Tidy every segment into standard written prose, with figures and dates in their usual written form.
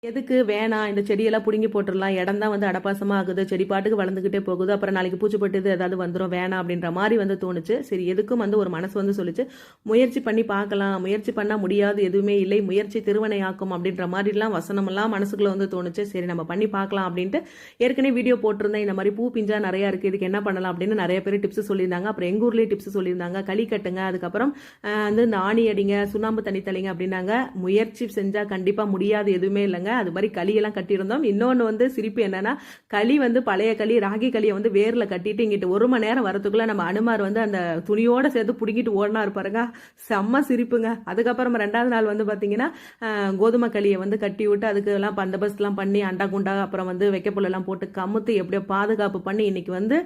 எதுக்கு வேணாம், இந்த செடியெல்லாம் பிடுங்கி போட்டுடலாம், இடம் தான் வந்து அடப்பாசமாக ஆகுது, செடி பாட்டுக்கு வளர்ந்துக்கிட்டே போகுது, அப்புறம் நாளைக்கு பூச்சிப்பட்டு ஏதாவது வந்துடும், வேணாம் அப்படின்ற மாதிரி வந்து தோணுச்சு. சரி, எதுக்கும் வந்து ஒரு மனசு வந்து சொல்லிச்சு, முயற்சி பண்ணி பார்க்கலாம், முயற்சி பண்ணால் முடியாது எதுவுமே இல்லை, முயற்சி திருவினையாக்கும் அப்படின்ற மாதிரிலாம் வசனமெல்லாம் மனசுக்குள்ளே வந்து தோணுச்சு. சரி, நம்ம பண்ணி பார்க்கலாம் அப்படின்ட்டு ஏற்கனவே வீடியோ போட்டிருந்தேன். இந்த மாதிரி பூ பிஞ்சா நிறையா இருக்குது, இதுக்கு என்ன பண்ணலாம் அப்படின்னு நிறைய பேர் டிப்ஸ் சொல்லியிருந்தாங்க. அப்புறம் எங்கள் ஊர்லேயே டிப்ஸ் சொல்லியிருந்தாங்க, களி கட்டுங்க, அதுக்கப்புறம் வந்து இந்த ஆணி அடிங்க, சுண்ணாம்பு தண்ணி தளிங்க அப்படின்னாங்க. முயற்சி செஞ்சால் கண்டிப்பாக முடியாது எதுவுமே இல்லைங்க. அது மாதிரி களியெல்லாம் கட்டியிருந்தோம். இன்னொன்று வந்து சிரிப்பு என்னன்னா, களி வந்து பழைய களி, ராகி களியை வந்து வேரில் கட்டிட்டு இங்கிட்டு 1 மணி நேரம் வரத்துக்குள்ள நம்ம அனுமார் வந்து அந்த துணியோட சேர்த்து பிடிங்கிட்டு ஓடினா இருப்பாருங்க. செம்ம சிரிப்புங்க. அதுக்கப்புறம் 2வது நாள் வந்து பார்த்தீங்கன்னா கோதுமை களியை வந்து கட்டி விட்டு அதுக்கெல்லாம் பந்தபஸ்லாம் பண்ணி அண்டா குண்டா அப்புறம் வந்து வைக்கப்புல்லாம் போட்டு கமுத்து எப்படியோ பாதுகாப்பு பண்ணி இன்னைக்கு வந்து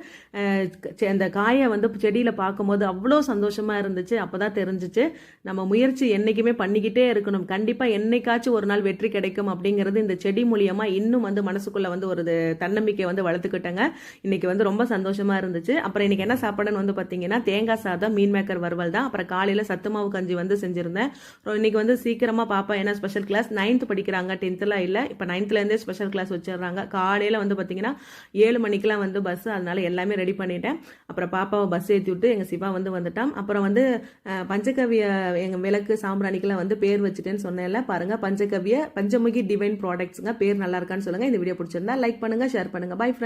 அந்த காயை வந்து செடியில் பார்க்கும்போது அவ்வளோ சந்தோஷமா இருந்துச்சு. அப்போதான் தெரிஞ்சிச்சு நம்ம முயற்சி என்னைக்குமே பண்ணிக்கிட்டே இருக்கணும், கண்டிப்பாக என்னைக்காச்சும் ஒரு நாள் வெற்றி கிடைக்கும் அப்படிங்கிறது இந்த செடி மூலியமா இன்னும் வந்து மனசுக்குள்ள வந்து ஒரு தன்னம்பிக்கை வந்து வளர்த்துக்கிட்டேங்க. இன்னைக்கு வந்து ரொம்ப சந்தோஷமா இருந்துச்சு. அப்புறம் இன்னைக்கு என்ன சாப்பாடுன்னு வந்து பார்த்தீங்கன்னா தேங்காய் சாதம், மீன் மேக்கர் வறுவல் தான். அப்புறம் காலையில் சத்துமாவு கஞ்சி வந்து செஞ்சிருந்தேன். இன்னைக்கு வந்து சீக்கிரமா பாப்பா என்ன ஸ்பெஷல் கிளாஸ் 9th படிக்கிறாங்க, 10thலாம் இல்லை, இப்போ 9thலேருந்தே ஸ்பெஷல் கிளாஸ் வச்சிடுறாங்க. காலையில் வந்து பார்த்தீங்கன்னா 7 மணிக்கெலாம் வந்து பஸ், அதனால எல்லாமே ரெடி பண்ணிட்டேன். அப்புறம் பாப்பாவை பஸ் ஏற்றி விட்டு எங்கள் சிவா வந்து வந்துட்டான். அப்புறம் வந்து பஞ்சகவிய எங்கள் விளக்கு சாம்பிராணிக்கெல்லாம் வந்து பேர் வச்சுட்டேன்னு சொன்னேன்ல, பாருங்க பஞ்சகவிய பஞ்சமுகி டிவைன் ப்ராடக்ட்ஸுங்க. பேர் நல்லா இருக்கான்னு சொல்லுங்க. இந்த வீடியோ பிடிச்சிருந்தா லைக் பண்ணுங்க, ஷேர் பண்ணுங்க. Bye friends.